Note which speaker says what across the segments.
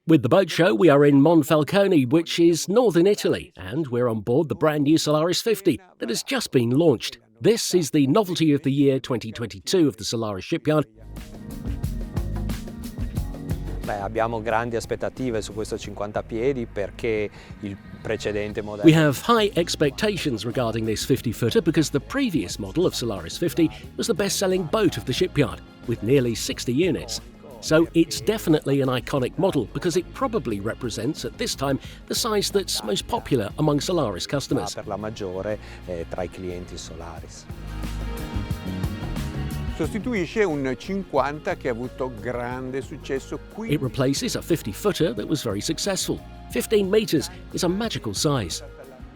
Speaker 1: With the boat show, we are in Monfalcone, which is northern Italy, and we're on board the brand new Solaris 50 that has just been launched. This is the novelty of the year 2022 of the Solaris shipyard.
Speaker 2: Abbiamo grandi aspettative su questo 50 piedi perché il precedente modello.
Speaker 1: We have high expectations regarding this 50-footer because the previous model of Solaris 50 was the best-selling boat of the shipyard, with nearly 60 units. So it's definitely an iconic model because it probably represents, at this time, the size that's most popular among Solaris customers.
Speaker 2: Per la maggiore tra I clienti Solaris.
Speaker 3: Sostituisce un 50 che ha avuto grande successo qui.
Speaker 1: It replaces a 50-footer that was very successful. 15 metres is a magical size.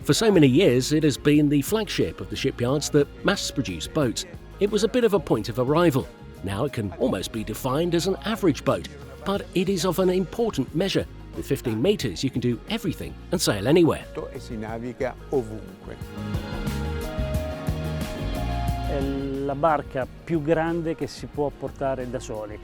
Speaker 1: For so many years, it has been the flagship of the shipyards that mass-produce boats. It was a bit of a point of arrival. Now it can almost be defined as an average boat, but it is of an important measure. With 15 metres, you can do everything and sail anywhere.
Speaker 3: E si naviga ovunque.
Speaker 4: È la barca più grande che si può portare da soli.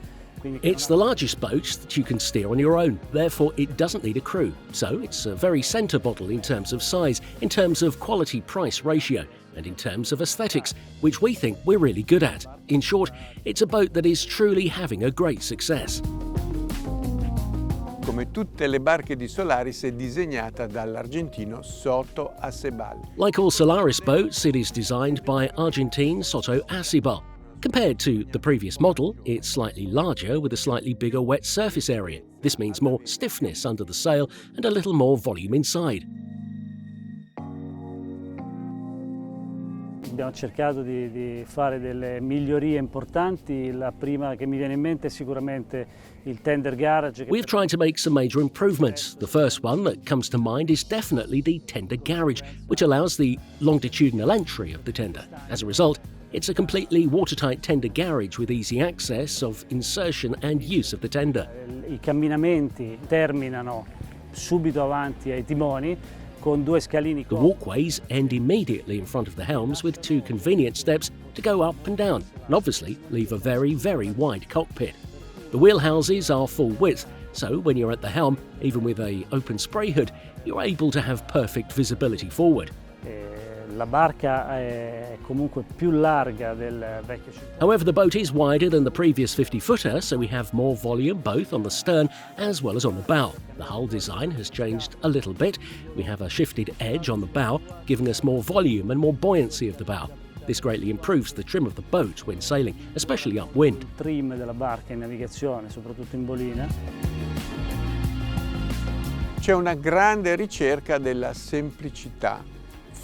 Speaker 1: It's the largest boat that you can steer on your own, therefore it doesn't need a crew. So it's a very centre bottle in terms of size, in terms of quality-price ratio, and in terms of aesthetics, which we think we're really good at. In short, it's a boat that is truly having a great success.
Speaker 3: Come tutte le barche di Solaris è disegnata dall'argentino Soto Acebal.
Speaker 1: Like all Solaris boats, it is designed by Argentine Soto Acebal. Compared to the previous model, it's slightly larger with a slightly bigger wet surface area. This means more stiffness under the sail and a little more volume inside.
Speaker 4: Abbiamo cercato di fare delle migliorie importanti. La prima che mi viene in mente è sicuramente il tender garage.
Speaker 1: We've tried to make some major improvements. The first one that comes to mind is definitely the tender garage, which allows the longitudinal entry of the tender. As a result, it's a completely watertight tender garage with easy access of insertion and use of the tender.
Speaker 4: I camminamenti terminano subito avanti ai timoni.
Speaker 1: The walkways end immediately in front of the helms with two convenient steps to go up and down, and obviously leave a very, very wide cockpit. The wheelhouses are full width, so when you're at the helm, even with an open spray hood, you're able to have perfect visibility forward.
Speaker 4: La barca è comunque più larga del vecchio.
Speaker 1: However, the boat is wider than the previous 50-footer, so we have more volume both on the stern as well as on the bow. The hull design has changed a little bit. We have a shifted edge on the bow, giving us more volume and more buoyancy of the bow. This greatly improves the trim of the boat when sailing, especially upwind.
Speaker 4: Il trim della barca in navigazione, soprattutto in bolina.
Speaker 3: C'è una grande ricerca della semplicità.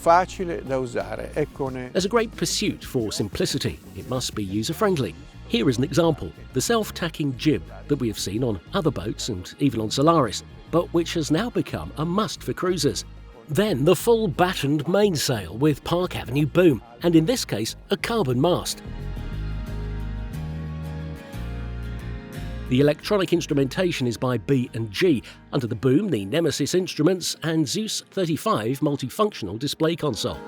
Speaker 3: Facile da usare.
Speaker 1: There's a great pursuit for simplicity. It must be user-friendly. Here is an example, the self-tacking jib that we have seen on other boats and even on Solaris, but which has now become a must for cruisers. Then the full battened mainsail with Park Avenue boom, and in this case, a carbon mast. The electronic instrumentation is by B&G. Under the boom, the Nemesis instruments and Zeus 35 multifunctional display console.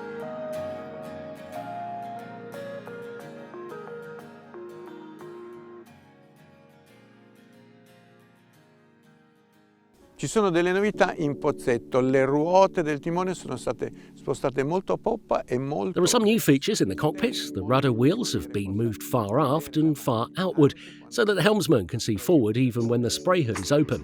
Speaker 3: Ci sono delle novità in pozzetto. Le ruote del timone sono state spostate molto a poppa e molto.
Speaker 1: There are some new features in the cockpit. The rudder wheels have been moved far aft and far outward so that the helmsman can see forward even when the spray hood is open.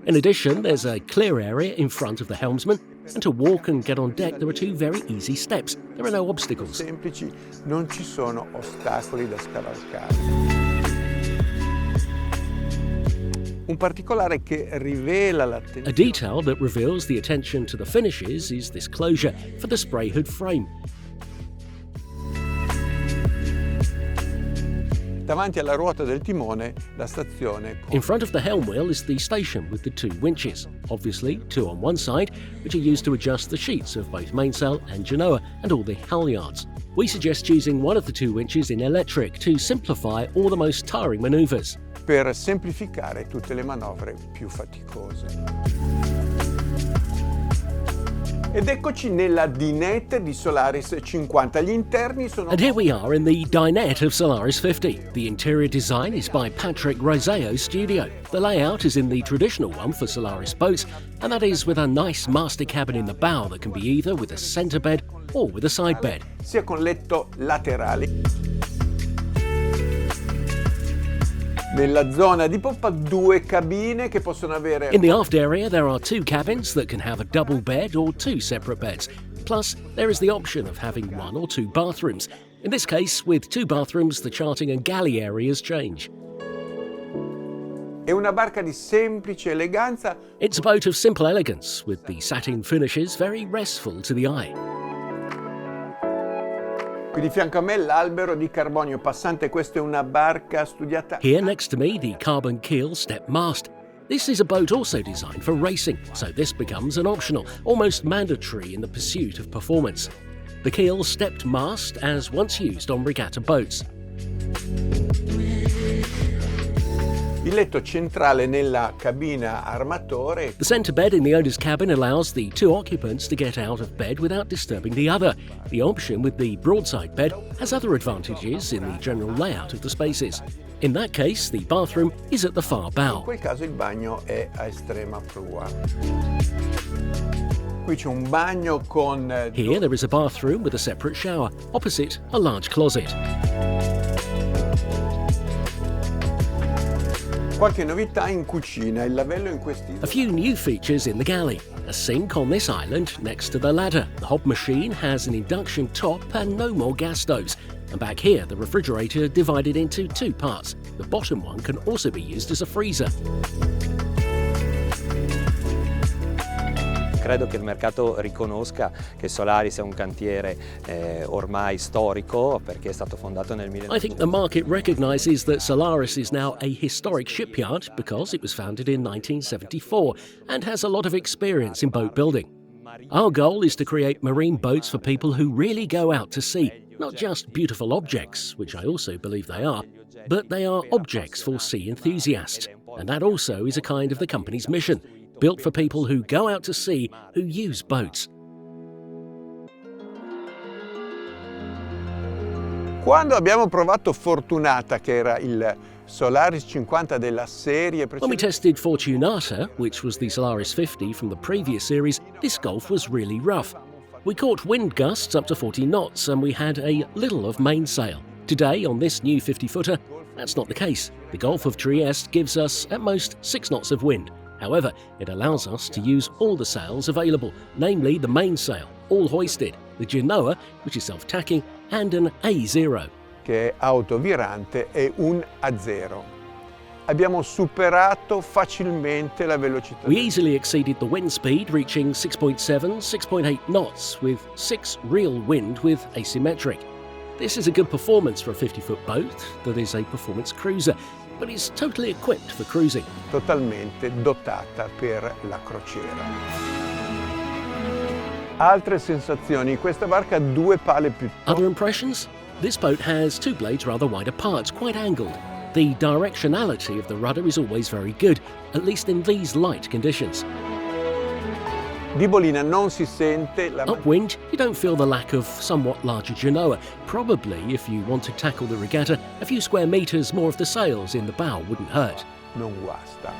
Speaker 1: In addition, there's a clear area in front of the helmsman, and to walk and get on deck there are two very easy steps. There are no obstacles.
Speaker 3: Semplici, non ci sono ostacoli da scavalcare. Un particolare che rivela l'attenzione.
Speaker 1: A detail that reveals the attention to the finishes is this closure for the spray hood frame.
Speaker 3: Davanti alla ruota del timone, la stazione.
Speaker 1: In front of the helm wheel is the station with the two winches. Obviously, two on one side, which are used to adjust the sheets of both mainsail and genoa and all the halyards. We suggest using one of the two winches in electric to simplify all the most tiring manoeuvres.
Speaker 3: Per semplificare tutte le manovre più faticose. Ed eccoci nella dinette di Solaris 50. Gli interni sono...
Speaker 1: And here we are in the dinette of Solaris 50. The interior design is by Patrick Roseo's studio. The layout is in the traditional one for Solaris boats, and that is with a nice master cabin in the bow that can be either with a centre bed or with a side bed.
Speaker 3: sia con letto laterali. Nella zona di poppa 2 cabine che possono avere...
Speaker 1: In the aft area there are 2 cabins that can have a double bed or 2 separate beds. Plus there is the option of having 1 or 2 bathrooms. In this case, with 2 bathrooms, the charting and galley areas change.
Speaker 3: È una barca di semplice eleganza.
Speaker 1: It's a boat of simple elegance, with the satin finishes very restful to the eye.
Speaker 3: Qui di fianco a me l'albero di carbonio passante, questa è una barca studiata.
Speaker 1: Here next to me, the carbon keel step mast. This is a boat also designed for racing, so this becomes an optional, almost mandatory in the pursuit of performance. The keel stepped mast as once used on regatta boats.
Speaker 3: Il letto centrale nella cabina armatore.
Speaker 1: The centre bed in the owner's cabin allows the 2 occupants to get out of bed without disturbing the other. The option with the broadside bed has other advantages in the general layout of the spaces. In that case, the bathroom is at the far
Speaker 3: In
Speaker 1: bow.
Speaker 3: quel caso il bagno è a estrema prua. Qui c'è un bagno con...
Speaker 1: Here there is a bathroom with a separate shower, opposite a large closet.
Speaker 3: Qualche novità in cucina, il lavello in questi...
Speaker 1: A few new features in the galley. A sink on this island next to the ladder. The hob machine has an induction top and no more gas stoves. And back here, the refrigerator divided into 2 parts. The bottom one can also be used as a freezer.
Speaker 2: Credo che il mercato riconosca che Solaris è un cantiere ormai storico perché è stato fondato nel
Speaker 1: I think the market recognises that Solaris is now a historic shipyard because it was founded in 1974 and has a lot of experience in boat building. Our goal is to create marine boats for people who really go out to sea, not just beautiful objects, which I also believe they are, but they are objects for sea enthusiasts. And that also is a kind of the company's mission. Built for people who go out to sea, who use boats.
Speaker 3: Quando abbiamo provato Fortunata, che era il Solaris 50 della serie
Speaker 1: When we
Speaker 3: precedente,
Speaker 1: tested Fortunata, which was the Solaris 50 from the previous series, this Gulf was really rough. We caught wind gusts up to 40 knots and we had a little of mainsail. Today, on this new 50-footer, that's not the case. The Gulf of Trieste gives us at most 6 knots of wind. However, it allows us to use all the sails available, namely the mainsail, all hoisted, the Genoa, which is self-tacking, and an A0.
Speaker 3: che è autovirante, e un A0. Abbiamo superato facilmente la velocità.
Speaker 1: We easily exceeded the wind speed, reaching 6.7, 6.8 knots, with 6 real wind with asymmetric. This is a good performance for a 50-foot boat that is a performance cruiser, but is totally equipped for cruising.
Speaker 3: Totalmente dotata per la crociera. Altre sensazioni, questa barca ha 2 pale più.
Speaker 1: Other impressions? This boat has 2 blades rather wide apart, quite angled. The directionality of the rudder is always very good, at least in these light conditions.
Speaker 3: Di bolina non si sente la
Speaker 1: Upwind, you don't feel the lack of somewhat larger Genoa. Probably, if you want to tackle the regatta, a few square metres more of the sails in the bow wouldn't hurt.
Speaker 3: non guasta.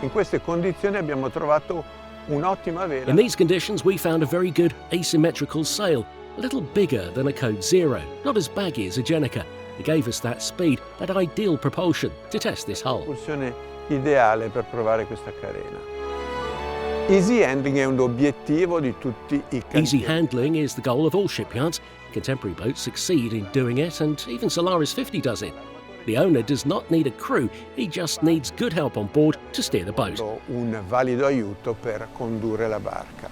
Speaker 3: In queste condizioni abbiamo trovato un'ottima vela.
Speaker 1: In these conditions, we found a very good asymmetrical sail, a little bigger than a Code Zero, not as baggy as a Jenica. It gave us that speed, that ideal propulsion to test this hull.
Speaker 3: Propulsione ideale per provare questa carena. Easy handling è un obiettivo di tutti i cantieri.
Speaker 1: Easy handling is the goal of all shipyards. Contemporary boats succeed in doing it, and even Solaris 50 does it. The owner does not need a crew, he just needs good help on board to steer the boat.
Speaker 3: Un valido aiuto per condurre la barca.